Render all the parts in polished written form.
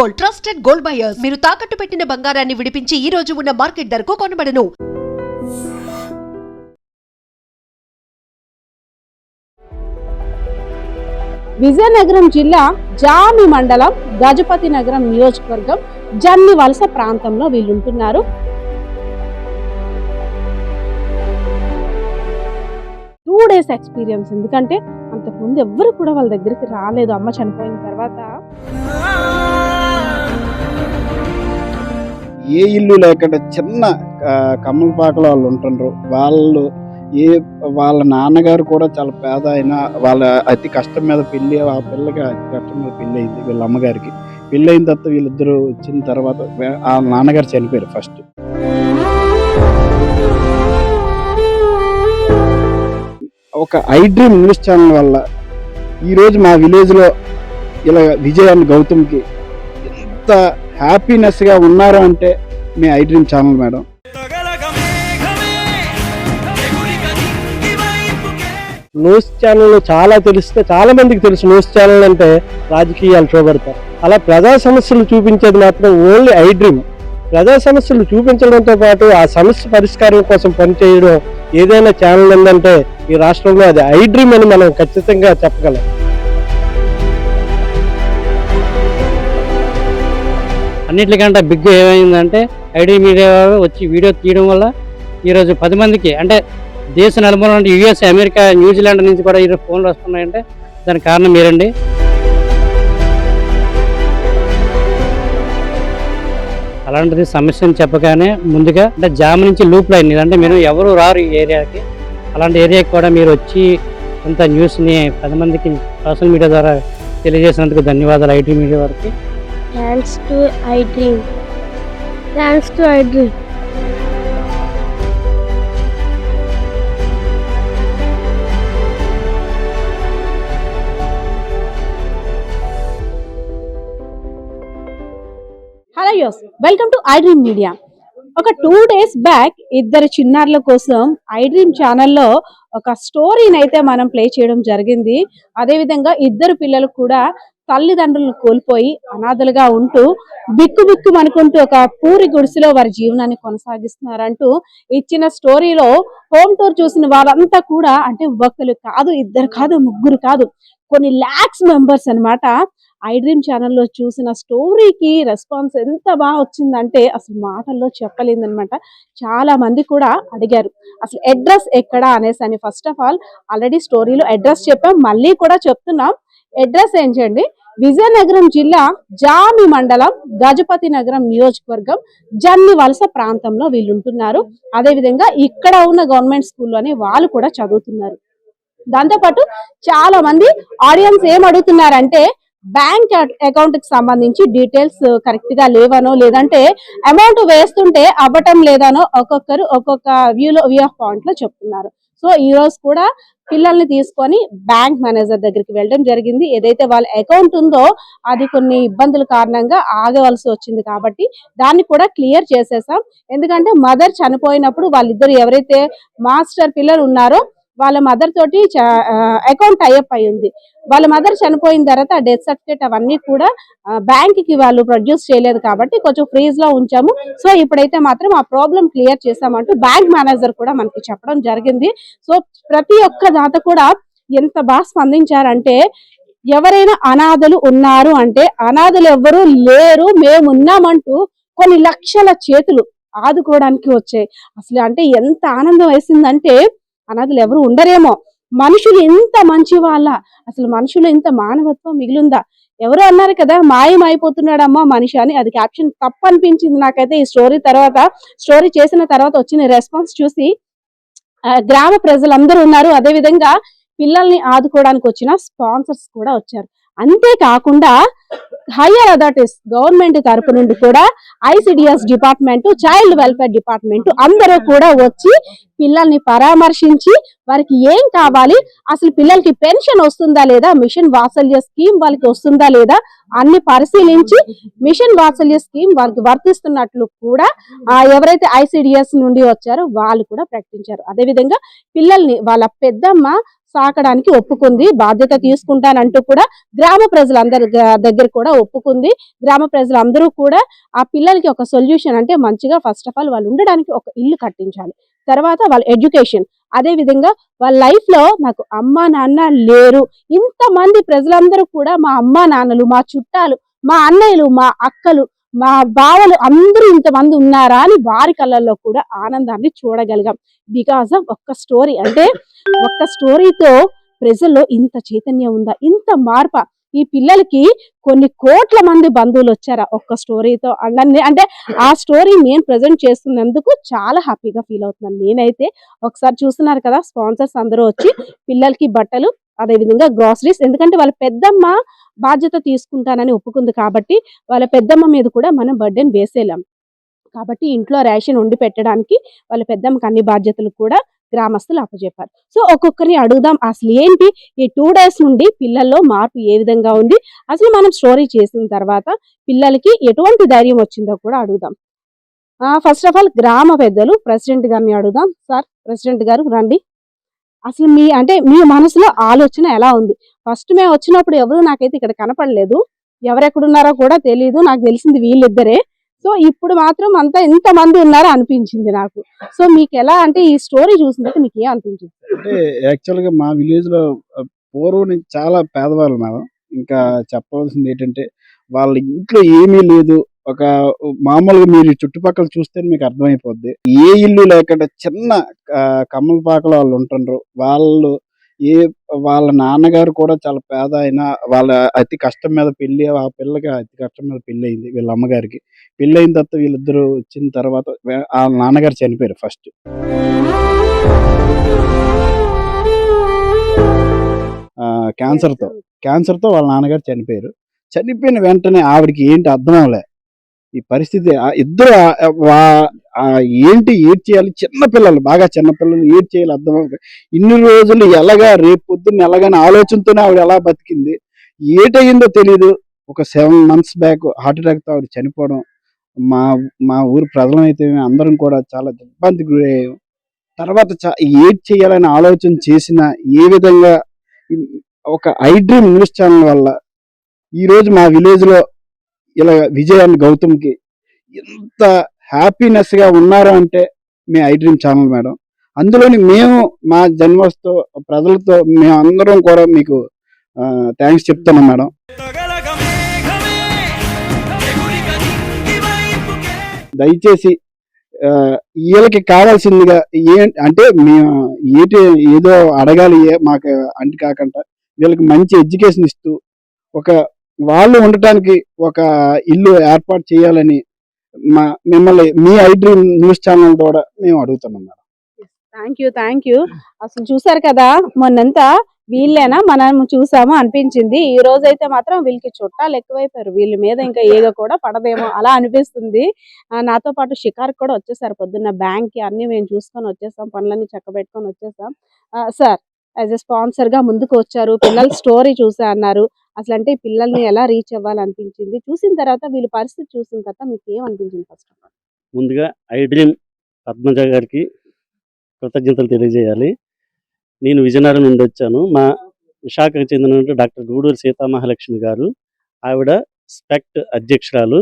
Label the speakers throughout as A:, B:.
A: Gold, trusted gold buyers. మీరు తాకట్టు పెట్టిన బంగారాన్ని విడిపించి ఈ రోజు ఉన్న మార్కెట్ ధరకు కొనబడను.
B: విజయనగరం జిల్లా జామి మండలం గజపతి నగరం నియోజకవర్గం జన్నివలస ప్రాంతంలో వీళ్ళుంటున్నారు. 2 days ఎక్స్పీరియన్స్. ఎందుకంటే అంతకుముందు ఎవ్వరు కూడా వాళ్ళ దగ్గరికి రాలేదు అమ్మ చనిపోయిన తర్వాత.
C: ఏ ఇల్లు లేకుండా చిన్న కమ్మలపాకలో వాళ్ళు ఉంటుండ్రు. వాళ్ళ నాన్నగారు కూడా చాలా పేద అయినా వాళ్ళ అతి కష్టం మీద పెళ్ళి, ఆ పిల్లకి అతి కష్టం మీద పెళ్ళి అయింది. వీళ్ళ అమ్మగారికి పెళ్ళి అయిన తర్వాత వీళ్ళిద్దరూ వచ్చిన తర్వాత ఆ నాన్నగారు చనిపోయారు ఫస్ట్. ఒక ఐ డ్రీమ్ న్యూస్ ఛానల్ వల్ల ఈరోజు మా విలేజ్లో ఇలా విజయ్ అండ్ గౌతమ్కి ఎంత హ్యాపీనెస్గా ఉన్నారు అంటే me I dream channel madam.
D: News channel చాలా తెలిస్తే చాలా మందికి తెలుసు. న్యూస్ ఛానల్ అంటే రాజకీయాలు చూపెడతారు. అలా ప్రజా సమస్యలు చూపించేది మాత్రం ఓన్లీ ఐ డ్రీమ్. ప్రజా సమస్యలు చూపించడంతో పాటు ఆ సమస్య పరిష్కారం కోసం పనిచేయడం ఏదైనా ఛానల్ ఉందంటే ఈ రాష్ట్రంలో అది ఐ డ్రీమ్ అని మనం ఖచ్చితంగా చెప్పగలం.
E: అన్నిటికంటే బిగ్ ఏమైందంటే ఐడి మీడియా వచ్చి వీడియో తీయడం వల్ల ఈరోజు 10 మందికి అంటే దేశ నలుమూల నుండి యుఎస్, అమెరికా, న్యూజిలాండ్ నుంచి కూడా ఈరోజు ఫోన్లు వస్తున్నాయంటే దానికి కారణం మీరండి. అలాంటిది సమస్యను చెప్పగానే ముందుగా అంటే జామ్ నుంచి లూప్ లైన్ అంటే మీరు ఎవరు రారు ఈ ఏరియాకి, అలాంటి ఏరియాకి కూడా మీరు వచ్చి కొంత న్యూస్ని 10 మందికి సోషల్ మీడియా ద్వారా తెలియజేసినందుకు ధన్యవాదాలు ఐటీ మీడియా వారికి.
F: Thanks to iDream. Thanks to iDream.
B: Hello యోస్, వెల్కమ్ టు iDream మీడియా. ఒక 2 days బ్యాక్ ఇద్దరు చిన్నారుల కోసం iDream ఛానల్లో ఒక స్టోరీని అయితే మనం ప్లే చేయడం జరిగింది. అదేవిధంగా ఇద్దరు పిల్లలు కూడా తల్లిదండ్రులను కోల్పోయి అనాథలుగా ఉంటూ బిక్కు అనుకుంటూ ఒక పూరి గుడిసెలో వారి జీవనాన్ని కొనసాగిస్తున్నారంటూ ఇచ్చిన స్టోరీలో హోమ్ టూర్ చూసిన వాళ్ళంతా కూడా అంటే ఒకరు కాదు, ఇద్దరు కాదు, ముగ్గురు కాదు, కొన్ని lakhs మెంబర్స్ అన్నమాట iDream ఛానల్లో చూసిన స్టోరీకి రెస్పాన్స్ ఎంత బాగా వచ్చిందంటే అసలు మాటల్లో చెప్పలేదన్నమాట. చాలా మంది కూడా అడిగారు అసలు అడ్రస్ ఎక్కడ అనేసి అని. ఫస్ట్ ఆఫ్ ఆల్ ఆల్రెడీ స్టోరీలో అడ్రస్ చెప్పాం, మళ్ళీ కూడా చెప్తున్నాం. అడ్రస్ ఏంటండి, విజయనగరం జిల్లా జామి మండలం గజపతి నగరం నియోజకవర్గం జన్నివలస ప్రాంతంలో వీళ్ళు ఉంటున్నారు. అదేవిధంగా ఇక్కడ ఉన్న గవర్నమెంట్ స్కూల్లోనే వాళ్ళు కూడా చదువుతున్నారు. దాంతోపాటు చాలా మంది ఆడియన్స్ ఏం అడుగుతున్నారంటే బ్యాంక్ అకౌంట్ కి సంబంధించి డీటెయిల్స్ కరెక్ట్ గా లేవనో, లేదంటే అమౌంట్ వేస్తుంటే అవ్వటం లేదనో ఒక్కొక్కరు ఒక్కొక్క వ్యూ ఆఫ్ పాయింట్ లో చెప్తున్నారు. సో ఈ రోజు కూడా పిల్లల్ని తీసుకొని బ్యాంక్ మేనేజర్ దగ్గరికి వెళ్ళడం జరిగింది. ఏదైతే వాళ్ళ అకౌంట్ ఉందో అది కొన్ని ఇబ్బందుల కారణంగా ఆగవలసి వచ్చింది కాబట్టి దాన్ని కూడా క్లియర్ చేసేసాం. ఎందుకంటే మదర్ చనిపోయినప్పుడు వాళ్ళిద్దరు ఎవరైతే మాస్టర్ పిల్లలు ఉన్నారో వాళ్ళ మదర్ తోటి అకౌంట్ టైఅప్ అయి ఉంది. వాళ్ళ మదర్ చనిపోయిన తర్వాత డెత్ సర్టిఫికేట్ అవన్నీ కూడా బ్యాంక్ కి వాళ్ళు ప్రొడ్యూస్ చేయలేదు కాబట్టి కొంచెం ఫ్రీజ్ లో ఉంచాము. సో ఇప్పుడైతే మాత్రం ఆ ప్రాబ్లం క్లియర్ చేసామంటూ బ్యాంక్ మేనేజర్ కూడా మనకి చెప్పడం జరిగింది. సో ప్రతి ఒక్క దాత కూడా ఎంత బాగా స్పందించారంటే, ఎవరైనా అనాథలు ఉన్నారు అంటే అనాథలు ఎవ్వరూ లేరు, మేమున్నామంటూ కొన్ని లక్షల చేతులు ఆదుకోవడానికి వచ్చాయి. అసలు అంటే ఎంత ఆనందం వేసిందంటే అనాథలు ఎవరు ఉండరేమో, మనుషులు ఇంత మంచి వాళ్ళ, అసలు మనుషులు ఇంత మానవత్వం మిగిలిందా. ఎవరు అన్నారు కదా మాయమైపోతున్నాడమ్మా మనిషి అని, అది క్యాప్షన్ తప్పు అనిపించింది నాకైతే. ఈ స్టోరీ చేసిన తర్వాత వచ్చిన రెస్పాన్స్ చూసి గ్రామ ప్రజలందరూ ఉన్నారు, అదేవిధంగా పిల్లల్ని ఆదుకోవడానికి వచ్చిన స్పాన్సర్స్ కూడా వచ్చారు. అంతేకాకుండా హైయర్ అథారిటీస్ గవర్నమెంట్ తరపు నుండి కూడా ICDS department, child welfare department అందరూ కూడా వచ్చి పిల్లల్ని పరామర్శించి వారికి ఏం కావాలి, అసలు పిల్లలకి పెన్షన్ వస్తుందా లేదా, మిషన్ వాత్సల్య స్కీమ్ వాళ్ళకి వస్తుందా లేదా అన్ని పరిశీలించి మిషన్ వాత్సల్య స్కీమ్ వారికి వర్తిస్తున్నట్లు కూడా ఎవరైతే ICDS నుండి వచ్చారో వాళ్ళు కూడా ప్రకటించారు. అదేవిధంగా పిల్లల్ని వాళ్ళ పెద్దమ్మ సాకడానికి ఒప్పుకుంది, బాధ్యత తీసుకుంటానంటూ కూడా గ్రామ ప్రజలందరి దగ్గర కూడా ఒప్పుకుంది. గ్రామ ప్రజలందరూ కూడా ఆ పిల్లలకి ఒక సొల్యూషన్ అంటే మంచిగా ఫస్ట్ ఆఫ్ ఆల్ వాళ్ళు ఉండడానికి ఒక ఇల్లు కట్టించాలి. తర్వాత వాళ్ళ ఎడ్యుకేషన్, అదే విధంగా వాళ్ళ లైఫ్ లో నాకు అమ్మా నాన్న లేరు, ఇంతమంది ప్రజలందరూ కూడా మా అమ్మా నాన్నలు, మా చుట్టాలు, మా అన్నయ్యలు, మా అక్కలు, మా బావలు అందరూ ఇంతమంది ఉన్నారా అని వారి కళ్ళల్లో కూడా ఆనందాన్ని చూడగలిగాం. బికాస్ ఆఫ్ ఒక్క స్టోరీ. అంటే ఒక్క స్టోరీతో ప్రజల్లో ఇంత చైతన్యం ఉందా, ఇంత మార్ప. ఈ పిల్లలకి కొన్ని కోట్ల మంది బంధువులు వచ్చారా ఒక్క స్టోరీతో అన్నీ. అంటే ఆ స్టోరీ నేను ప్రజెంట్ చేస్తున్నందుకు చాలా హ్యాపీగా ఫీల్ అవుతున్నాను నేనైతే. ఒకసారి చూస్తున్నారు కదా, స్పాన్సర్స్ అందరూ వచ్చి పిల్లలకి బట్టలు, అదే విధంగా గ్రాసరీస్, ఎందుకంటే వాళ్ళ పెద్దమ్మ బాధ్యత తీసుకుంటానని ఒప్పుకుంది కాబట్టి వాళ్ళ పెద్దమ్మ మీద కూడా మనం బర్డెన్ వేసేలాం. కాబట్టి ఇంట్లో రేషన్ వండి పెట్టడానికి వాళ్ళ పెద్దమ్మకి అన్ని బాధ్యతలు కూడా గ్రామస్తులు అప్పచెప్పారు. సో ఒక్కొక్కరిని అడుగుదాం, అసలు ఏంటి ఈ 2 days నుండి పిల్లల్లో మార్పు ఏ విధంగా ఉంది, అసలు మనం స్టోరీ చేసిన తర్వాత పిల్లలకి ఎటువంటి ధైర్యం వచ్చిందో కూడా అడుగుదాం. ఫస్ట్ ఆఫ్ ఆల్ గ్రామ పెద్దలు ప్రెసిడెంట్ గారిని అడుగుదాం. సార్, ప్రెసిడెంట్ గారు రండి. అసలు మీ మనసులో ఆలోచన ఎలా ఉంది? ఫస్ట్ మేము వచ్చినప్పుడు ఎవరు నాకైతే ఇక్కడ కనపడలేదు, ఎవరెక్కడున్నారో కూడా తెలియదు, నాకు తెలిసింది వీళ్ళిద్దరే. సో ఇప్పుడు మాత్రం అంతా ఎంతమంది ఉన్నారో అనిపించింది నాకు. సో మీకు ఎలా, అంటే ఈ స్టోరీ చూసిన తర్వాత మీకు ఏం అనిపించింది?
C: అంటే యాక్చువల్గా మా విలేజ్ లో పూర్వం నుంచి చాలా పేదవాళ్ళు మేడం. ఇంకా చెప్పవలసింది ఏంటంటే వాళ్ళ ఇంట్లో ఏమీ లేదు. ఒక మామూలుగా మీరు చుట్టుపక్కల చూస్తే మీకు అర్థమైపోద్ది. ఏ ఇల్లు లేకుండా చిన్న కమ్మలపాకలో వాళ్ళు ఉంటుండ్రు. వాళ్ళ నాన్నగారు కూడా చాలా పేద అయినా వాళ్ళ అతి కష్టం మీద పెళ్లి, ఆ పిల్లకి అతి కష్టం మీద పెళ్లి అయింది. వీళ్ళ అమ్మగారికి పెళ్లి అయిన తర్వాత వీళ్ళిద్దరు వచ్చిన తర్వాత ఆ నాన్నగారు చనిపోయారు ఫస్ట్. క్యాన్సర్తో వాళ్ళ నాన్నగారు చనిపోయారు. చనిపోయిన వెంటనే ఆవిడకి ఏంటి అర్థం అవ్వలే ఈ పరిస్థితి. ఇద్దరు ఏంటి ఏడ్ చేయాలి, చిన్నపిల్లలు, బాగా చిన్నపిల్లలు ఏడ్ చేయాలి అర్థం అవ్వక ఇన్ని రోజులు ఎలాగా రేపు పొద్దున్న ఎలాగని ఆలోచనతోనే ఆవిడ ఎలా బతికింది. ఏటయిందో తెలియదు. ఒక 7 months బ్యాక్ హార్ట్ అటాక్తో ఆవిడ చనిపోవడం. మా మా ఊరు ప్రజలమైతే అందరం కూడా చాలా ఇబ్బందికి గురయ్యాం. తర్వాత ఏడ్ చేయాలని ఆలోచన చేసిన ఏ విధంగా ఒక ఐ డ్రీమ్ న్యూస్ ఛానల్ వల్ల ఈరోజు మా విలేజ్ లో ఇలా విజయాన్ని గౌతమ్కి ఎంత హ్యాపీనెస్ గా ఉన్నారు అంటే me I dream channel madam. అందులోని మేము మా జన్మస్తో ప్రజలతో మేము అందరం కూడా మీకు థ్యాంక్స్ చెప్తున్నాం మేడం. దయచేసి వీళ్ళకి కావాల్సిందిగా అంటే మేము ఏదో అడగాలి మాకు అంటి కాకుండా వీళ్ళకి మంచి ఎడ్యుకేషన్ ఇస్తూ వాళ్ళు ఉండటానికి ఒక ఇల్లు ఏర్పాటు చేయాలని మిమ్మల్ని me I dream news channel ద్వారా మేము అడుగుతున్నాం మేడం.
B: Thank you. అసలు చూసారు కదా, మొన్నంతా వీళ్ళేనా మనం చూసాము అనిపించింది. ఈ రోజు అయితే మాత్రం వీళ్ళకి చుట్టాలు ఎక్కువైపోయారు. వీళ్ళ మీద ఇంకా ఈగ కూడా పడదేమో అలా అనిపిస్తుంది. నాతో పాటు షికార్ కూడా వచ్చేసారు. పొద్దున్న బ్యాంక్ కి అన్ని మేము చూసుకొని వచ్చేసాం, పనులన్నీ చక్కబెట్టుకొని వచ్చేసాం. సార్, యాజ్ ఎ స్పాన్సర్ గా ముందుకు వచ్చారు, పిల్లల స్టోరీ చూసా అన్నారు. అసలు అంటే పిల్లల్ని ఎలా రీచ్ అవ్వాలనిపించింది, చూసిన తర్వాత వీళ్ళ పరిస్థితి చూసిన తర్వాత మీకు ఏమనిపించింది? ఫస్ట్ ఆఫ్ ఆల్
E: ముందుగా ఐ డ్రీమ్ పద్మజ గారికి కృతజ్ఞతలు తెలియజేయాలి. నేను విజయనగరం నుండి వచ్చాను. మా విశాఖకు చెందిన డాక్టర్ గూడూరు సీతామహాలక్ష్మి గారు, ఆవిడ స్పెక్ట్ అధ్యక్షురాలు.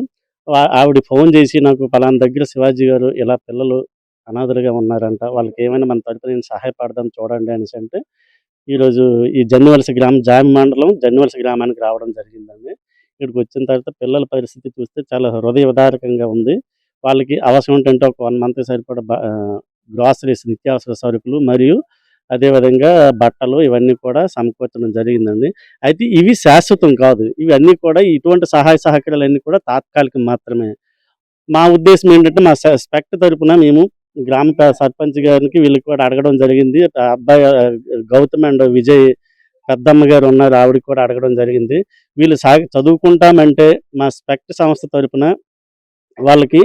E: ఆవిడ ఫోన్ చేసి నాకు పలానా దగ్గర శివాజీ గారు ఇలా పిల్లలు అనాథలుగా ఉన్నారంట, వాళ్ళకి ఏమైనా మన తరపున నేను సహాయపడదాం చూడండి అనేసి అంటే ఈరోజు ఈ జన్నివలస గ్రామం, జామి మండలం జన్నివలస గ్రామానికి రావడం జరిగిందండి. ఇక్కడికి వచ్చిన తర్వాత పిల్లల పరిస్థితి చూస్తే చాలా హృదయ విదారకంగా ఉంది. వాళ్ళకి అవసరం ఏంటంటే ఒక 1 month సరిపడా గ్రాసరీస్, నిత్యావసర సరుకులు మరియు అదేవిధంగా బట్టలు ఇవన్నీ కూడా సమకూర్చడం జరిగిందండి. అయితే ఇవి శాశ్వతం కాదు, ఇవన్నీ కూడా ఇటువంటి సహాయ సహకారాలన్నీ కూడా తాత్కాలికం మాత్రమే. మా ఉద్దేశం ఏంటంటే మా స్పెక్ట్ తరపున మేము గ్రామ సర్పంచ్ గారికి వీళ్ళకి కూడా అడగడం జరిగింది. అబ్బాయి గౌతమ్ అండ్ విజయ్ పెద్దమ్మ గారు ఉన్నారు, ఆవిడకి కూడా అడగడం జరిగింది. వీళ్ళు చదువుకుంటామంటే మా స్పెక్ట్ సంస్థ తరపున వాళ్ళకి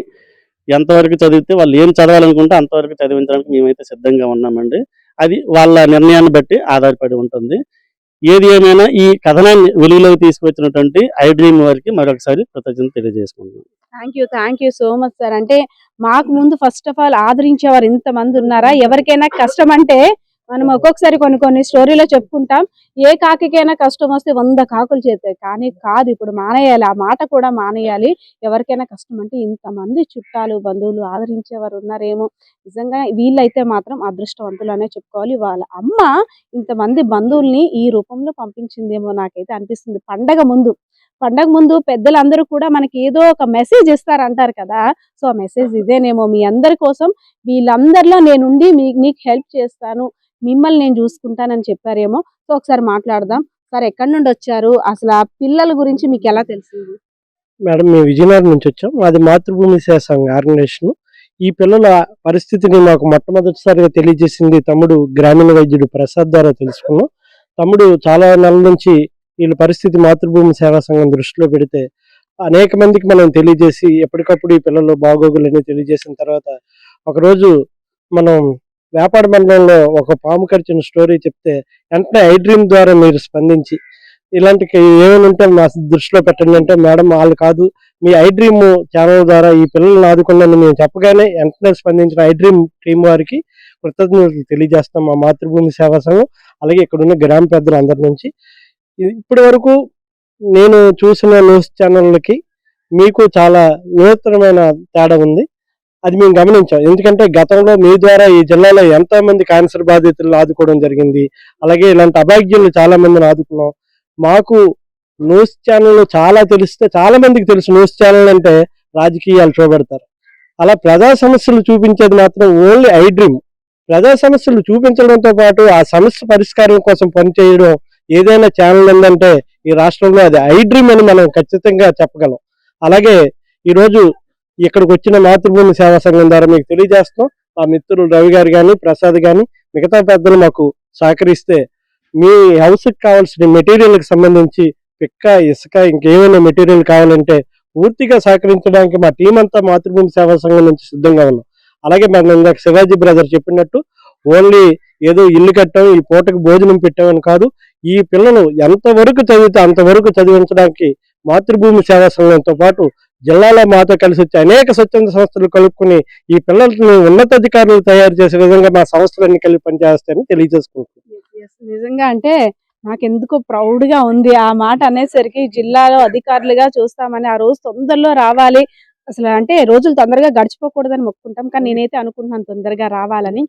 E: ఎంతవరకు చదివితే వాళ్ళు ఏం చదవాలనుకుంటే అంతవరకు చదివించడానికి మేమైతే సిద్ధంగా ఉన్నామండి. అది వాళ్ళ నిర్ణయాన్ని బట్టి ఆధారపడి ఉంటుంది. ఏది ఏమైనా ఈ కథనాన్ని వెలుగులోకి తీసుకొచ్చినటువంటి ఐ డ్రీమ్ వారికి మరొకసారి కృతజ్ఞతలు తెలియజేసుకుంటున్నాను.
B: Thank you so much sir. అంటే మాకు ముందు ఫస్ట్ ఆఫ్ ఆల్ ఆదరించేవారు ఇంతమంది ఉన్నారా? ఎవరికైనా కష్టం అంటే మనం ఒక్కొక్కసారి కొన్ని కొన్ని స్టోరీలో చెప్పుకుంటాం, ఏ కాకికైనా కష్టం వస్తే 100 కాకులు చేస్తాయి, కానీ కాదు, ఇప్పుడు మానేయాలి, ఆ మాట కూడా మానేయాలి. ఎవరికైనా కష్టం అంటే ఇంతమంది చుట్టాలు బంధువులు ఆదరించేవారు ఉన్నారేమో. నిజంగా వీళ్ళైతే మాత్రం అదృష్టవంతులు అనే చెప్పుకోవాలి. వాళ్ళ అమ్మ ఇంతమంది బంధువుల్ని ఈ రూపంలో పంపించిందేమో నాకైతే అనిపిస్తుంది. పండగ ముందు పెద్దలందరూ కూడా మనకి ఏదో ఒక మెసేజ్ ఇస్తారంటారు కదా, సో ఆ మెసేజ్ ఇదేనేమో. మీ అందరి కోసం వీళ్ళందరిలో నేనుండి నీకు హెల్ప్ చేస్తాను, మిమ్మల్ని నేను చూసుకుంటానని చెప్పారేమో. సో ఒకసారి మాట్లాడదాం. సార్, ఎక్కడి నుండి వచ్చారు, అసలు ఆ పిల్లల గురించి మీకు ఎలా తెలిసింది?
D: మేడం, మేము విజయనగరం నుంచి వచ్చాం. మాది మాతృభూమి సేవా సంఘ ఆర్గనైజేషన్. ఈ పిల్లల పరిస్థితిని మాకు మొట్టమొదటిసారిగా తెలియజేసింది తమ్ముడు గ్రామీణ వైద్యుడు ప్రసాద్ ద్వారా తెలుసుకున్నాం. తమ్ముడు చాలా నెలల నుంచి వీళ్ళ పరిస్థితి మాతృభూమి సేవా సంఘం దృష్టిలో పెడితే అనేక మందికి మనం తెలియజేసి ఎప్పటికప్పుడు ఈ పిల్లలు బాగోగులని తెలియజేసిన తర్వాత ఒకరోజు మనం వ్యాపార మండలంలో ఒక పాము కరిచిన స్టోరీ చెప్తే వెంటనే ఐ డ్రీమ్ ద్వారా మీరు స్పందించి ఇలాంటి ఏమైనా ఉంటే మా దృష్టిలో పెట్టండి అంటే, మేడం వాళ్ళు కాదు, మీ ఐ డ్రీమ్ ఛానల్ ద్వారా ఈ పిల్లల్ని ఆదుకున్నాను మేము చెప్పగానే వెంటనే స్పందించిన ఐ డ్రీమ్ టీం వారికి కృతజ్ఞతలు తెలియజేస్తాం మా మాతృభూమి సేవా సంఘం, అలాగే ఇక్కడున్న గ్రామ పెద్దలు అందరి నుంచి. ఇప్పటి వరకు నేను చూసిన న్యూస్ ఛానళ్ళకి మీకు చాలా నూతనమైన తేడా ఉంది. అది మేము గమనించాం. ఎందుకంటే గతంలో మీ ద్వారా ఈ జిల్లాలో ఎంతో మంది క్యాన్సర్ బాధితులను ఆదుకోవడం జరిగింది. అలాగే ఇలాంటి అభాగ్యులు చాలా మందిని ఆదుకున్నాం. మాకు న్యూస్ ఛానల్ చాలా తెలిస్తే చాలా మందికి తెలుసు, న్యూస్ ఛానల్ అంటే రాజకీయాలు చూపెడతారు. అలా ప్రజా సమస్యలు చూపించేది మాత్రం ఓన్లీ ఐ డ్రీమ్. ప్రజా సమస్యలు చూపించడంతో పాటు ఆ సమస్య పరిష్కారం కోసం పనిచేయడం ఏదైనా ఛానల్ ఉందంటే ఈ రాష్ట్రంలో అది ఐ డ్రీమ్ అని మనం ఖచ్చితంగా చెప్పగలం. అలాగే ఈరోజు ఇక్కడికి వచ్చిన మాతృభూమి సేవా సంఘం ద్వారా మీకు తెలియజేస్తాం. మా మిత్రులు రవి గారు కానీ ప్రసాద్ కానీ మిగతా పెద్దలు మాకు సహకరిస్తే మీ హౌస్కి కావాల్సిన మెటీరియల్కి సంబంధించి పిక్క, ఇసుక, ఇంకేమైనా మెటీరియల్ కావాలంటే పూర్తిగా సహకరించడానికి మా టీం అంతా మాతృభూమి సేవా సంఘం నుంచి సిద్ధంగా ఉన్నాం. అలాగే మనం ఇందాక శివాజీ బ్రదర్ చెప్పినట్టు ఓన్లీ ఏదో ఇల్లు కట్టాం, ఈ పూటకు భోజనం పెట్టామని కాదు. ఈ పిల్లలు ఎంతవరకు చదివితే అంతవరకు చదివించడానికి మాతృభూమి సేవా సంఘంతో పాటు జిల్లాలో మాతో కలిసి వచ్చే అనేక స్వచ్ఛంద సంస్థలు కలుపుకుని ఈ పిల్లల్ని ఉన్నతాధికారులు తయారు చేసే విధంగా మా సంస్థలన్నీ కలిపి పనిచేస్తాయని తెలియజేసుకుంటున్నాం.
B: నిజంగా అంటే నాకెందుకో ప్రౌడ్ గా ఉంది ఆ మాట అనేసరికి. జిల్లాలో అధికారులుగా చూస్తామని, ఆ రోజు తొందరలో రావాలి, అసలు అంటే రోజులు తొందరగా గడిచిపోకూడదని మొక్కుంటాం, కానీ నేనైతే అనుకుంటున్నాను తొందరగా రావాలని.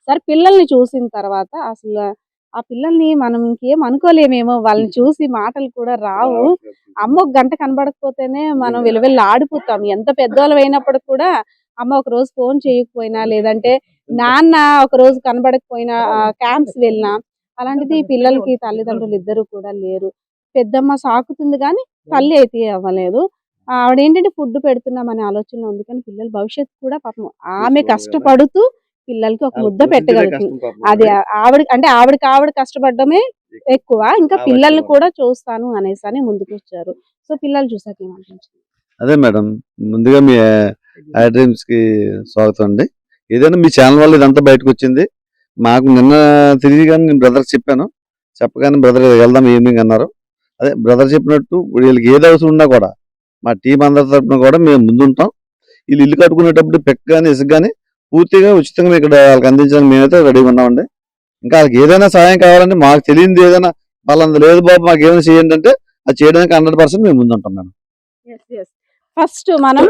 B: సార్, పిల్లల్ని చూసిన తర్వాత అసలు ఆ పిల్లల్ని మనం ఇంకేం అనుకోలేమేమో, వాళ్ళని చూసి మాటలు కూడా రావు. అమ్మ ఒక గంట కనబడకపోతేనే మనం విలువెల్లి ఆడిపోతాం. ఎంత పెద్దవాళ్ళు అయినప్పుడు కూడా అమ్మ ఒక రోజు ఫోన్ చేయకపోయినా, లేదంటే నాన్న ఒక రోజు కనబడకపోయినా, క్యాంప్స్ వెళ్ళినా, అలాంటిది ఈ పిల్లలకి తల్లిదండ్రులు ఇద్దరు కూడా లేరు. పెద్దమ్మ సాకుతుంది కానీ తల్లి అయితే అవ్వలేదు. ఆవిడ ఏంటంటే ఫుడ్ పెడుతున్నామనే ఆలోచన ఉంది, కానీ పిల్లల భవిష్యత్తు కూడా పాపం ఆమె కష్టపడుతూ పిల్లలకి ఒక ముద్ద పెట్టగలుగుతుంది. అది ఆవిడ కష్టపడమే ఎక్కువ, ఇంకా పిల్లల్ని కూడా చూస్తాను అనేసి అని ముందుకు వచ్చారు. సో పిల్లలు చూసాక ఏమనిపించింది?
G: అదే మేడం, ముందుగా మీ ఐ డ్రీమ్స్ కి స్వాగతం అండి. ఏదైనా మీ ఛానల్ వల్ల ఇదంతా బయటకు వచ్చింది. మాకు నిన్న తిరిగి కానీ నేను బ్రదర్ చెప్పగానే బ్రదర్ వెళ్దాం ఈవినింగ్ అన్నారు. అదే బ్రదర్ చెప్పినట్టు వీళ్ళకి ఏది అవసరం ఉన్నా కూడా మా టీం అందరి తరఫున కూడా మేము ముందుంటాం. వీళ్ళు ఇల్లు కట్టుకునేటప్పుడు పెక్క కానీ ఇసుక కానీ పూర్తిగా ఉచితంగా ఇక్కడ వాళ్ళకి అందించడానికి మేమైతే రెడీగా ఉన్నామండి. ఇంకా వాళ్ళకి ఏదైనా సహాయం కావాలంటే మాకు తెలియదు, ఏదైనా వాళ్ళంత లేదు బాబు మాకు ఏమైనా చేయండి అంటే అది చేయడానికి 100% మేము ముందుంటాం మేడం.
B: ఫస్ట్ మనం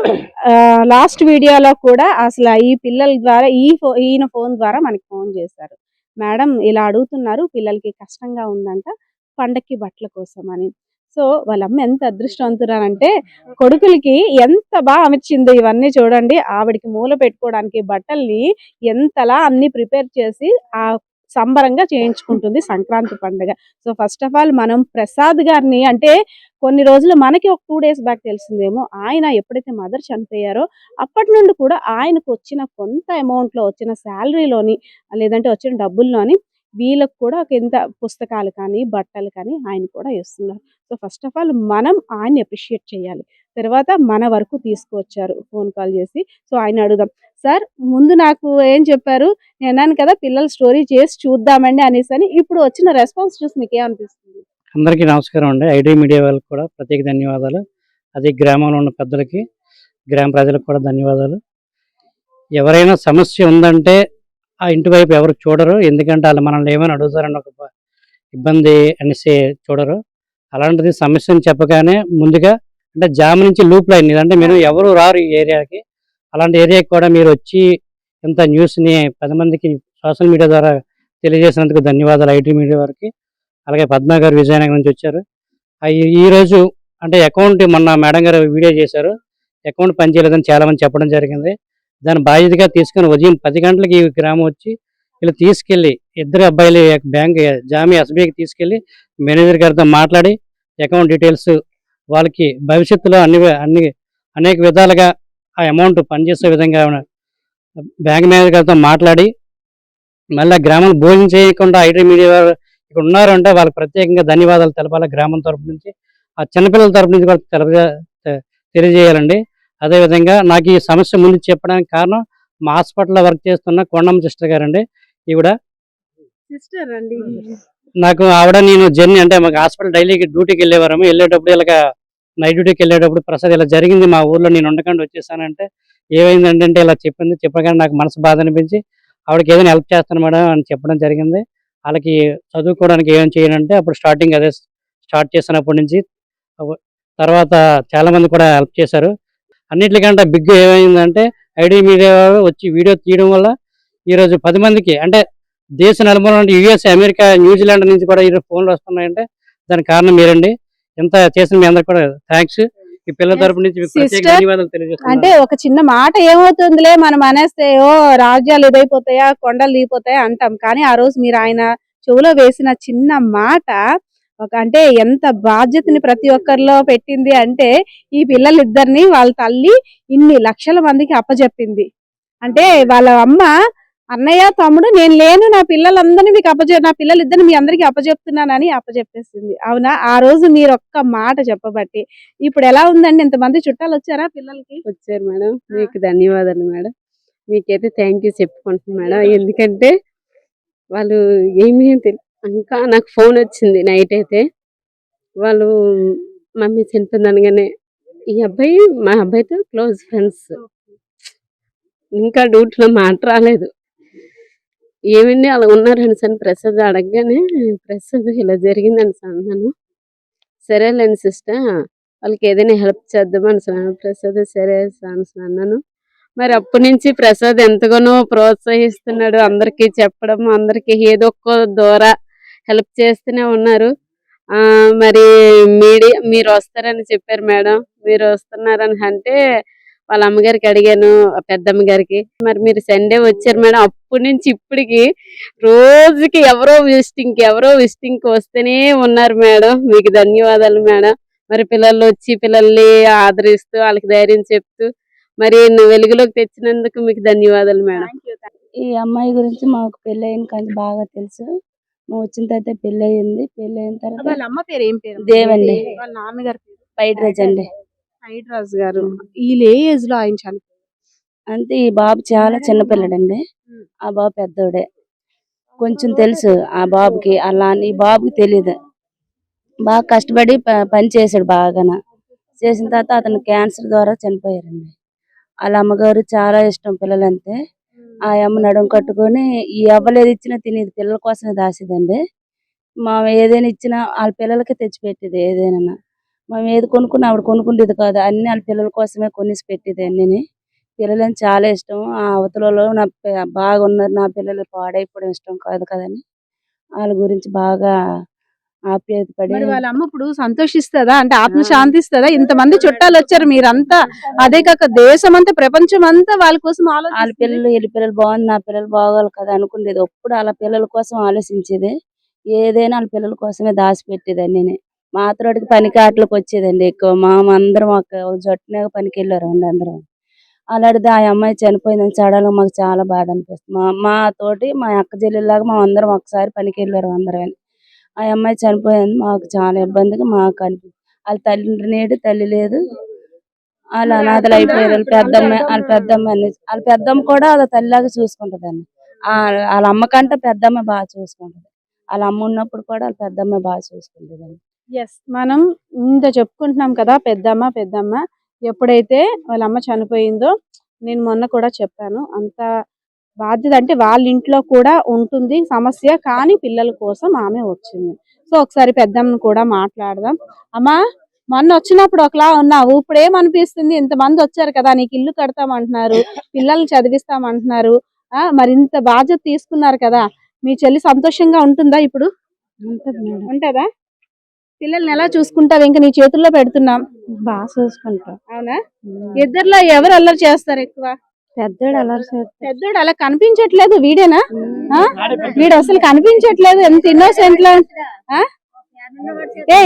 B: లాస్ట్ వీడియోలో కూడా అసలు ఈ పిల్లల ద్వారా ఈయన ఫోన్ ద్వారా మనకి ఫోన్ చేశారు. మేడం ఇలా అడుగుతున్నారు, పిల్లలకి కష్టంగా ఉందంట పండక్కి బట్టల కోసం అని. సో వాళ్ళమ్మ ఎంత అదృష్టవంతురాలంటే కొడుకులకి ఎంత బాగా అమర్చిందో ఇవన్నీ చూడండి. ఆవిడికి మూల పెట్టుకోవడానికి బట్టల్ని ఎంతలా అన్ని ప్రిపేర్ చేసి ఆ సంబరంగా చేయించుకుంటుంది సంక్రాంతి పండుగ. సో ఫస్ట్ ఆఫ్ ఆల్ మనం ప్రసాద్ గారిని, అంటే కొన్ని రోజులు మనకి ఒక 2 days బ్యాక్ తెలిసిందేమో, ఆయన ఎప్పుడైతే మదర్ చనిపోయారో అప్పటి నుండి కూడా ఆయనకు వచ్చిన కొంత అమౌంట్ లో వచ్చిన శాలరీలోని, లేదంటే వచ్చిన డబ్బుల్లోని వీళ్ళకు కూడా ఒక ఇంత పుస్తకాలు కానీ బట్టలు కానీ ఆయన కూడా ఇస్తున్నారు. సో ఫస్ట్ ఆఫ్ ఆల్ మనం ఆయన్ని అప్రిషియేట్ చేయాలి. తర్వాత మన వరకు తీసుకువచ్చారు ఫోన్ కాల్ చేసి. సో ఆయన అడుగుదాం. సార్, ముందు నాకు ఏం చెప్పారు, నేను అన్నాను కదా పిల్లల స్టోరీ చేసి చూద్దామండి అనేసి అని. ఇప్పుడు వచ్చిన రెస్పాన్స్ చూసి మీకు ఏమనిపిస్తుంది?
E: అందరికీ నమస్కారం అండి. ఐడి మీడియా వాళ్ళకి కూడా ప్రత్యేక ధన్యవాదాలు. అదే గ్రామంలో ఉన్న పెద్దలకి, గ్రామ ప్రజలకు కూడా ధన్యవాదాలు. ఎవరైనా సమస్య ఉందంటే ఆ ఇంటి వైపు ఎవరు చూడరు. ఎందుకంటే వాళ్ళు మనల్ని ఏమైనా అడుగుతారని ఒక ఇబ్బంది అనేసి చూడరు. అలాంటిది సమస్యను చెప్పగానే ముందుగా అంటే జామ్ నుంచి లూప్ లైన్ ఇదంటే మీరు ఎవరు రారు ఈ ఏరియాకి. అలాంటి ఏరియాకి కూడా మీరు వచ్చి ఇంత న్యూస్ని 10 మందికి సోషల్ మీడియా ద్వారా తెలియజేసినందుకు ధన్యవాదాలు ఐటీ మీడియా వారికి. అలాగే పద్మ గారు విజయనగరం నుంచి వచ్చారు. ఈరోజు అంటే అకౌంట్ మొన్న మేడం గారు వీడియో చేశారు. అకౌంట్ పనిచేయలేదని చాలామంది చెప్పడం జరిగింది. దాన్ని బాధ్యతగా తీసుకొని ఉదయం 10 గంటలకి ఈ గ్రామం వచ్చి వీళ్ళు తీసుకెళ్ళి ఇద్దరు అబ్బాయిలు బ్యాంక్ జామీ ఎస్బీఐకి తీసుకెళ్ళి మేనేజర్ గారితో మాట్లాడి అకౌంట్ డీటెయిల్స్ వాళ్ళకి భవిష్యత్తులో అన్ని అనేక విధాలుగా ఆ అమౌంట్ పనిచేసే విధంగా బ్యాంక్ మేనేజర్ గారితో మాట్లాడి మళ్ళీ గ్రామం భోజనం చేయకుండా ఐటీ మీడియా వారు ఇక్కడ ఉన్నారు అంటే వాళ్ళకి ప్రత్యేకంగా ధన్యవాదాలు తెలపాలి. గ్రామం తరపు నుంచి ఆ చిన్నపిల్లల తరపు నుంచి కూడా తెలియజేయాలండి. అదేవిధంగా నాకు ఈ సమస్య ముందు చెప్పడానికి కారణం మా హాస్పిటల్లో వర్క్ చేస్తున్న కొండమ్మ సిస్టర్ గారండి. ఈవిడ
B: సిస్టర్ అండి.
E: నాకు ఆవిడ నేను జర్నీ అంటే మాకు హాస్పిటల్ డైలీ డ్యూటీకి వెళ్ళేవారము. వెళ్ళేటప్పుడు ఇలాగ నైట్ డ్యూటీకి వెళ్ళేటప్పుడు ప్రసాద్ ఇలా జరిగింది మా ఊర్లో, నేను ఉండకుండా వచ్చేసానంటే ఏమైందంటే ఇలా చెప్పింది. చెప్పగానే నాకు మనసు బాధ అనిపించి ఆవిడకి ఏదైనా హెల్ప్ చేస్తాను మేడం అని చెప్పడం జరిగింది. వాళ్ళకి చదువుకోవడానికి ఏం చేయనంటే అప్పుడు స్టార్టింగ్ అదే స్టార్ట్ చేసినప్పటి నుంచి తర్వాత చాలామంది కూడా హెల్ప్ చేశారు. అన్నిటికంటే బిగ్ ఏమైందంటే ఐడి మీడియా వచ్చి వీడియో తీయడం వల్ల ఈరోజు 10 మందికి అంటే దేశ నలుమూల నుండి యుఎస్, అమెరికా, న్యూజిలాండ్ నుంచి కూడా ఈరోజు ఫోన్లు వస్తున్నాయంటే దానికి కారణం మీరండి. ఎంత చేసిన మీ అందరికి కూడా థ్యాంక్స్. ఈ పిల్లల తరపు నుంచి మీకు ప్రత్యేక ధన్యవాదాలు తెలియజేస్తున్నాను.
B: అంటే ఒక చిన్న మాట ఏమవుతుందిలే మనం అనేస్తే ఓ రాజ్యాలు ఇదైపోతాయా, కొండలు దిగిపోతాయా అంటాం. కానీ ఆ రోజు మీరు ఆయన చెవులో వేసిన చిన్న మాట అంటే ఎంత బాధ్యతని ప్రతి ఒక్కరిలో పెట్టింది అంటే ఈ పిల్లలిద్దరిని వాళ్ళ తల్లి ఇన్ని లక్షల మందికి అప్పచెప్పింది. అంటే వాళ్ళ అమ్మ అన్నయ్య తమ్ముడు నేను లేను, నా పిల్లలందరినీ మీకు నా పిల్లలిద్దరిని మీ అందరికి అప్పచెప్తున్నానని అప్పచెప్పేసింది. అవునా? ఆ రోజు మీరు ఒక్క మాట చెప్పబట్టి ఇప్పుడు ఎలా ఉందండి? ఇంతమంది చుట్టాలు వచ్చారా పిల్లలకి?
H: వచ్చారు మేడం. మీకు ధన్యవాదాలు మేడం. మీకైతే థ్యాంక్ యూ చెప్పుకుంటున్నాను మేడం. ఎందుకంటే వాళ్ళు ఏమీ ఇంకా నాకు ఫోన్ వచ్చింది నైట్ అయితే. వాళ్ళు మమ్మీ చనిపోయింది అనగానే ఈ అబ్బాయి మా అబ్బాయితో క్లోజ్ ఫ్రెండ్స్. ఇంకా డ్యూటీలో మాట రాలేదు. ఏమండి అలా ఉన్నారని సని ప్రసాద్ అడగగానే ప్రసాద్ ఇలా జరిగిందని అన్నాను. సరేలేండి సిస్టర్ వాళ్ళకి ఏదైనా హెల్ప్ చేద్దామని ప్రసాద్ సరే అన్నాను. మరి అప్పటి నుంచి ప్రసాద్ ఎంతగానో ప్రోత్సహిస్తున్నాడు. అందరికీ చెప్పడం, అందరికీ ఏదో ఒక్క ద్వారా హెల్ప్ చేస్తూనే ఉన్నారు. మరి మీరు వస్తారని చెప్పారు మేడం. మీరు వస్తున్నారని అంటే వాళ్ళ అమ్మగారికి అడిగాను, పెద్దమ్మ గారికి. మరి మీరు సండే వచ్చారు మేడం. అప్పటి నుంచి ఇప్పటికి రోజుకి ఎవరో విజిటింగ్కి వస్తూనే ఉన్నారు మేడం. మీకు ధన్యవాదాలు మేడం. మరి పిల్లలు వచ్చి పిల్లల్ని ఆదరిస్తూ వాళ్ళకి ధైర్యం చెప్తూ మరి వెలుగులోకి తెచ్చినందుకు మీకు ధన్యవాదాలు మేడం.
F: ఈ అమ్మాయి గురించి మాకు పెళ్ళైన కానీ బాగా తెలుసు. మేము వచ్చిన తర్వాత పెళ్ళయింది. పెళ్ళైన తర్వాత
B: వాళ్ళ అమ్మ పేరు ఏం పేరు?
F: దేవండి.
B: వాళ్ళ నాన్నగారు పేరు
F: పైడ్రాజ్ అండి.
B: హైడ్రాజ్ గారు. వీళ్ళు ఏ ఏజ్ లో ఆయన చనిపోయారు?
F: అంటే ఈ బాబు చాలా చిన్నపిల్లడండి. ఆ బాబు పెద్దోడే. కొంచెం తెలుసు ఆ బాబుకి. అలా ఈ బాబుకి తెలియదు. బాగా కష్టపడి పని చేశాడు బాగాన. చేసిన తర్వాత అతను క్యాన్సర్ ద్వారా చనిపోయారండి. వాళ్ళ అమ్మగారు చాలా ఇష్టం పిల్లలంటే. ఆ అమ్మ నడుము కట్టుకొని ఈ అవ్వలేదు ఇచ్చినా తినేది, పిల్లల కోసమే దాసేదండి. మనం ఏదైనా ఇచ్చినా వాళ్ళ పిల్లలకి తెచ్చిపెట్టేది. ఏదైనా మనం ఏది కొనుక్కున్నా ఆవిడ కొనుక్కుండేది కాదు. అన్ని వాళ్ళ పిల్లల కోసమే కొనేసి పెట్టేది అన్ని. పిల్లలని చాలా ఇష్టం. ఆ అవతలలో నా బాగా ఉన్నారు, నా పిల్లలు పాడైపోవడం ఇష్టం కాదు కదని వాళ్ళ గురించి బాగా ఆప్యాయత పడి.
B: మరి వాళ్ళ అమ్మ ఇప్పుడు సంతోషిస్తుందా? అంటే ఆత్మ శాంతిస్తుందా? ఇంతమంది చుట్టాలు వచ్చారు మీరంతా, అదే కాక దేశం అంతా ప్రపంచం అంతా వాళ్ళ కోసం
F: వాళ్ళ పిల్లలు వీళ్ళ పిల్లలు బాగుంది, నా పిల్లలు బాగోవాలి కదా అనుకునేది. ఎప్పుడు వాళ్ళ పిల్లల కోసం ఆలోచించేది. ఏదైనా వాళ్ళ పిల్లల కోసమే దాచిపెట్టేది అన్ని. మాత్రడికి పనికి ఆటలకు వచ్చేదండి ఎక్కువ. అందరం ఒక జట్టునే పనికి వెళ్ళారండి అందరం. అలాంటిది ఆ అమ్మాయి చనిపోయిందని చడాలని మాకు చాలా బాధ అనిపిస్తుంది. మా తోటి మా అక్క చెల్లెల్లాగా మా అందరం ఒకసారి పనికి వెళ్ళారు అందరం. ఆ అమ్మాయి చనిపోయింది మాకు చాలా ఇబ్బందిగా మాకు అనిపిస్తుంది. వాళ్ళ తండ్రి నేడు తల్లి లేదు. వాళ్ళు అనాథలు అయిపోయారు. వాళ్ళ పెద్దమ్మ కూడా వాళ్ళ తల్లిలాగా చూసుకుంటదండి. వాళ్ళ అమ్మ కంటే పెద్దమ్మ బాగా చూసుకుంటది. వాళ్ళ అమ్మ ఉన్నప్పుడు కూడా వాళ్ళ పెద్దమ్మ బాగా చూసుకుంటదండి.
B: మనం ఇంత చెప్పుకుంటున్నాం కదా పెద్దమ్మ. ఎప్పుడైతే వాళ్ళ అమ్మ చనిపోయిందో నేను మొన్న కూడా చెప్పాను. అంత బాధ్యత అంటే వాళ్ళ ఇంట్లో కూడా ఉంటుంది సమస్య, కానీ పిల్లల కోసం ఆమె వచ్చింది. సో ఒకసారి పెద్దమ్మని కూడా మాట్లాడదాం. అమ్మా, మొన్న వచ్చినప్పుడు ఒకలా ఉన్నావు, ఇప్పుడు ఏమనిపిస్తుంది? ఇంతమంది వచ్చారు కదా, నీకు ఇల్లు కడతామంటున్నారు, పిల్లల్ని చదివిస్తామంటున్నారు, మరి ఇంత బాధ్యత తీసుకున్నారు కదా, మీ చెల్లి సంతోషంగా ఉంటుందా ఇప్పుడు? ఉంటుందా? పిల్లల్ని ఎలా చూసుకుంటావు? ఇంకా నీ చేతుల్లో పెడుతున్నాం.
F: బాగా చూసుకుంటాం.
B: అవునా? ఇద్దర్లో ఎవరు అల్లరి చేస్తారు ఎక్కువ?
F: పెద్దోడు అల్లరి చేస్తాడు.
B: పెద్దోడు అలా కనిపించట్లేదు, వీడేనా? వీడు అసలు కనిపించట్లేదు, ఎంత ఇన్నోసెంట్ లో.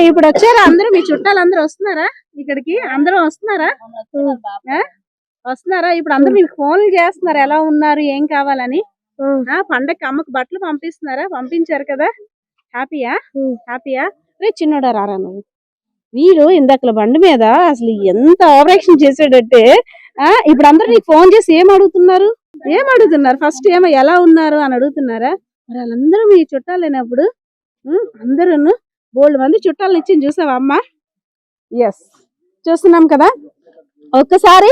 B: ఇప్పుడు వచ్చారా అందరూ? మీ చుట్టాలు అందరూ వస్తున్నారా ఇక్కడికి? అందరూ వస్తున్నారా? వస్తున్నారా? ఇప్పుడు అందరూ మీకు ఫోన్లు చేస్తున్నారు, ఎలా ఉన్నారు, ఏం కావాలని. పండగకి అమ్మకు బట్టలు పంపిస్తున్నారా? పంపించారు కదా, హ్యాపీయా? హ్యాపీయా? రే చిన్నోడా, రారా నువ్వు. వీడు ఇందాకల బండి మీద అసలు ఎంత ఆపరేషన్ చేసాడంటే, ఇప్పుడు అందరూ నీకు ఫోన్ చేసి ఏం అడుగుతున్నారు? ఫస్ట్ ఏమో ఎలా ఉన్నారు అని అడుగుతున్నారా? మరి వాళ్ళందరూ మీ చుట్టాలైనప్పుడు అందరూ బోల్డ్ మంది చుట్టాలను ఇచ్చి చూసావా అమ్మ? ఎస్, చూస్తున్నాం కదా. ఒక్కసారి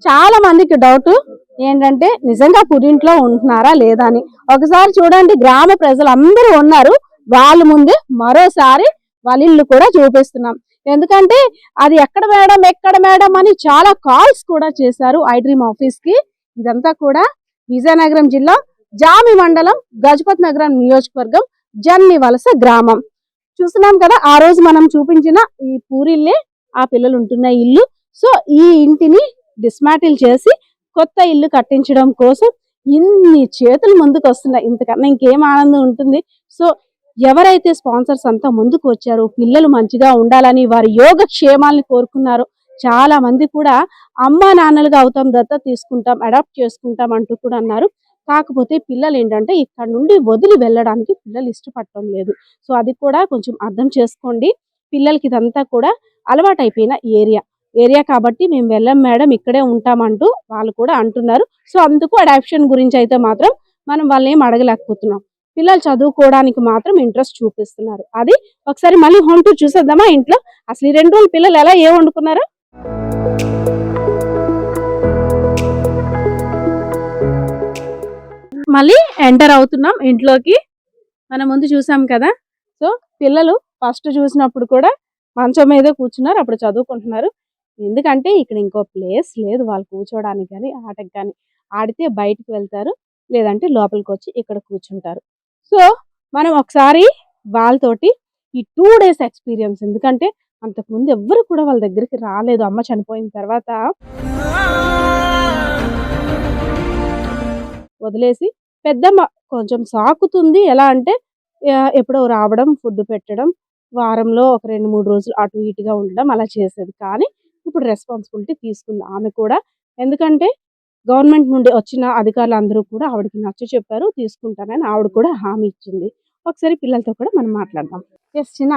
B: చాలా మందికి డౌట్ ఏంటంటే నిజంగా పురింట్లో ఉంటున్నారా లేదా అని. ఒకసారి చూడండి, గ్రామ ప్రజలు అందరూ ఉన్నారు, వాళ్ళ ముందే మరోసారి వాళ్ళ ఇల్లు కూడా చూపిస్తున్నాం. ఎందుకంటే అది ఎక్కడ మేడం అని చాలా కాల్స్ కూడా చేశారు ఐడ్రీమ్ ఆఫీస్ కి. ఇదంతా కూడా విజయనగరం జిల్లా జామి మండలం గజపతి నగరం నియోజకవర్గం జన్నివలస గ్రామం. చూస్తున్నాం కదా, ఆ రోజు మనం చూపించిన ఈ పూరిల్లే ఆ పిల్లలు ఉంటున్న ఇల్లు. సో ఈ ఇంటిని డిస్మాటిల్ చేసి కొత్త ఇల్లు కట్టించడం కోసం ఇన్ని చేతులు ముందుకు వస్తున్నాయి. ఇంతకన్నా ఇంకేం ఆనందం ఉంటుంది? సో ఎవరైతే స్పాన్సర్స్ అంతా ముందుకు వచ్చారో, పిల్లలు మంచిగా ఉండాలని, వారి యోగక్షేమాలని కోరుకున్నారు. చాలా మంది కూడా అమ్మా నాన్నలుగా అవుతాం, దత్తత తీసుకుంటాం, అడాప్ట్ చేసుకుంటాం అంటూ కూడా అన్నారు. కాకపోతే పిల్లలు ఏంటంటే ఇక్కడ నుండి వదిలి వెళ్ళడానికి పిల్లలు ఇష్టపడటం లేదు. సో అది కూడా కొంచెం అర్థం చేసుకోండి. పిల్లలకి ఇదంతా కూడా అలవాటు అయిపోయిన ఏరియా కాబట్టి మేము వెళ్ళం మేడం, ఇక్కడే ఉంటామంటూ వాళ్ళు కూడా అంటున్నారు. సో అందుకు అడాప్షన్ గురించి అయితే మాత్రం మనం వాళ్ళని ఏం అడగలేకపోతున్నాం. పిల్లలు చదువుకోవడానికి మాత్రం ఇంట్రెస్ట్ చూపిస్తున్నారు. అది ఒకసారి మళ్ళీ హోమ్ టూర్ చూసేద్దామా ఇంట్లో? అసలు ఈ 2 రోజులు పిల్లలు ఎలా ఏం వండుకున్నారో. మళ్ళీ ఎంటర్ అవుతున్నాం ఇంట్లోకి. మనం ముందు చూసాం కదా. సో పిల్లలు ఫస్ట్ చూసినప్పుడు కూడా మంచం మీద కూర్చున్నారు, అప్పుడు చదువుకుంటున్నారు. ఎందుకంటే ఇక్కడ ఇంకో ప్లేస్ లేదు వాళ్ళు కూర్చోడానికి కానీ ఆటకి కానీ. ఆడితే బయటికి వెళ్తారు, లేదంటే లోపలికి వచ్చి ఇక్కడ కూర్చుంటారు. సో మనం ఒకసారి వాళ్ళతోటి ఈ 2 days ఎక్స్పీరియన్స్, ఎందుకంటే అంతకుముందు ఎవ్వరు కూడా వాళ్ళ దగ్గరికి రాలేదు అమ్మ చనిపోయిన తర్వాత. వదిలేసి పెద్దమ్మ కొంచెం సాకుతుంది. ఎలా అంటే ఎప్పుడో రావడం, ఫుడ్ పెట్టడం, వారంలో ఒక 2-3 రోజులు అటు ఇటుగా ఉండడం అలా చేసేది. కానీ ఇప్పుడు రెస్పాన్సిబిలిటీ తీసుకుంది ఆమె కూడా. ఎందుకంటే గవర్నమెంట్ నుండి వచ్చిన అధికారులు అందరూ కూడా ఆవిడకి నచ్చ చెప్పారు, తీసుకుంటానని ఆవిడ కూడా హామీ ఇచ్చింది. ఒకసారి పిల్లలతో కూడా మనం మాట్లాడదాం. ఎస్ చిన్న,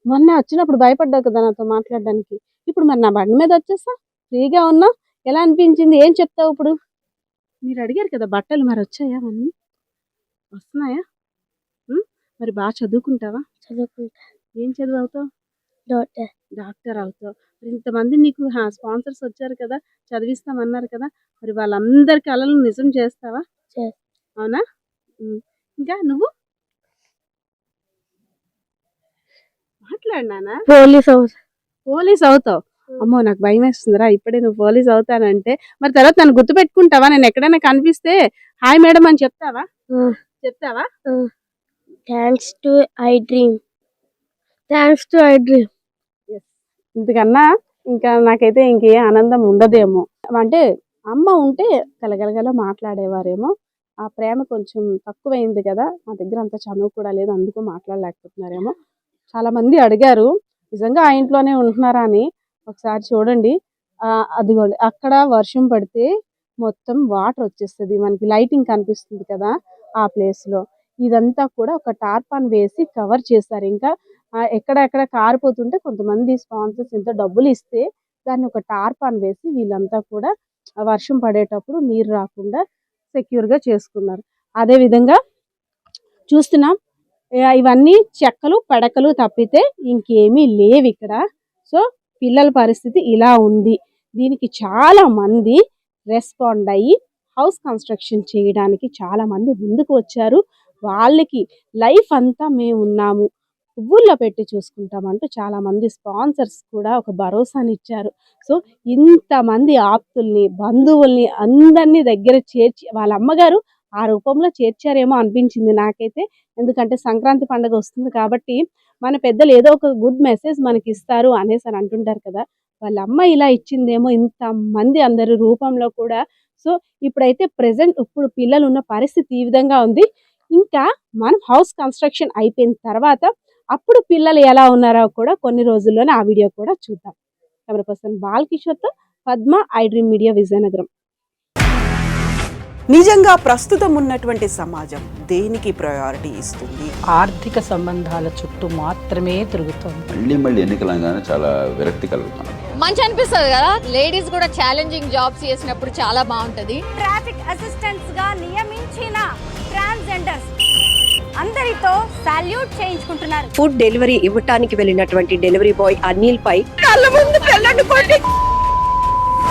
B: మొన్న వచ్చినప్పుడు భయపడ్డావు కదా నాతో మాట్లాడడానికి. ఇప్పుడు మరి నా బండి మీద వచ్చేసా, ఫ్రీగా ఉన్నా, ఎలా అనిపించింది? ఏం చెప్తావు ఇప్పుడు? మీరు అడిగారు కదా బట్టలు, మరి వచ్చాయా? అన్నీ వస్తున్నాయా? మరి బాగా చదువుకుంటావా?
F: చదువుకుంటా.
B: ఏం చదువు అవుతావు? డాక్టర్ అవుతావు. మరి ఇంతమంది నీకు స్పాన్సర్స్ వచ్చారు కదా, చదివిస్తామన్నారు కదా, మరి వాళ్ళందరి కళలను నిజం చేస్తావా? అవునా? ఇంకా నువ్వు మాట్లాడినానా? పోలీస్ అవుతావు. అమ్మో నాకు భయం వేస్తుందిరా, ఇప్పుడే నువ్వు పోలీస్ అవుతానంటే. మరి తర్వాత నన్ను గుర్తు పెట్టుకుంటావా? నేను ఎక్కడైనా కనిపిస్తే హాయ్ మేడం అని చెప్తావా?
F: Thanks to iDream.
B: ఇంతకన్నా ఇంకా నాకైతే ఇంకే ఆనందం ఉండదేమో. అంటే అమ్మ ఉంటే గలగలగల మాట్లాడేవారేమో. ఆ ప్రేమ కొంచెం తక్కువైంది కదా, నా దగ్గర అంత చనువు కూడా లేదు, అందుకు మాట్లాడలేకపోతున్నారేమో. చాలా మంది అడిగారు నిజంగా ఆ ఇంట్లోనే ఉంటున్నారా అని. ఒకసారి చూడండి, అదిగోండి అక్కడ వర్షం పడితే మొత్తం వాటర్ వచ్చేస్తుంది, మనకి లైటింగ్ కనిపిస్తుంది కదా ఆ ప్లేస్ లో. ఇదంతా కూడా ఒక టార్పాన్ వేసి కవర్ చేశారు. ఇంకా ఎక్కడెక్కడ కారిపోతుంటే కొంతమంది స్పాన్సర్స్ ఇంత డబ్బులు ఇస్తే దాన్ని ఒక టార్పాన్ వేసి వీళ్ళంతా కూడా వర్షం పడేటప్పుడు నీరు రాకుండా సెక్యూర్ గా చేసుకున్నారు. అదే విధంగా చూస్తున్నాం, ఇవన్నీ చెక్కలు పడకలు తప్పితే ఇంకేమీ లేవు ఇక్కడ. సో పిల్లల పరిస్థితి ఇలా ఉంది. దీనికి చాలా మంది రెస్పాండ్ అయ్యి హౌస్ కన్స్ట్రక్షన్ చేయడానికి చాలా మంది ముందుకు వచ్చారు. వాళ్ళకి లైఫ్ అంతా మేము ఉన్నాము, పువ్వుల్లో పెట్టి చూసుకుంటామంటూ చాలా మంది స్పాన్సర్స్ కూడా ఒక భరోసాని ఇచ్చారు. సో ఇంతమంది ఆప్తుల్ని, బంధువుల్ని అందరినీ దగ్గర చేర్చి వాళ్ళ అమ్మగారు ఆ రూపంలో చేర్చారేమో అనిపించింది నాకైతే. ఎందుకంటే సంక్రాంతి పండుగ వస్తుంది కాబట్టి మన పెద్దలు ఏదో ఒక గుడ్ మెసేజ్ మనకి ఇస్తారు అనేసి అని అంటుంటారు కదా. వాళ్ళ అమ్మ ఇలా ఇచ్చిందేమో ఇంతమంది అందరి రూపంలో కూడా. సో ఇప్పుడైతే ప్రెసెంట్ ఇప్పుడు పిల్లలు ఉన్న పరిస్థితి ఈ విధంగా ఉంది. ఇంకా మనం హౌస్ కన్స్ట్రక్షన్ అయిపోయిన తర్వాత అప్పుడు పిల్లలు ఎలా ఉన్నారో కూడా కొన్ని రోజుల్లోనే ఆ వీడియో కూడా చూద్దాం. కెమెరా పర్సన్ బాలకిషోర్తో Padma, iDream media, Vizianagaram.
I: నిజంగా ప్రస్తుతం ఉన్నటువంటి సమాజం దేనికి ప్రయారిటీ ఇస్తుంది?
J: ఆర్థిక సంబంధాల చుట్టూ మాత్రమే తిరుగుతోంది.
K: మళ్ళీ ఎన్నికలంగానే చాలా విరక్తి కలుగుతున్నాం.
L: మంచి అనిపిస్తుంది కదా, లేడీస్ కూడా ఛాలెంజింగ్ జాబ్స్ చేసినప్పుడు చాలా బాగుంటది.
M: ట్రాఫిక్ అసిస్టెంట్స్ గా నియమించిన ట్రాన్స్జెండర్స్ అందరితో సాల్యూట్ చేయించుకుంటున్నారు.
N: ఫుడ్ డెలివరీ ఇవ్వటానికి వెళ్ళినటువంటి డెలివరీ బాయ్ అనిల్ పై కళ్ళ ముందు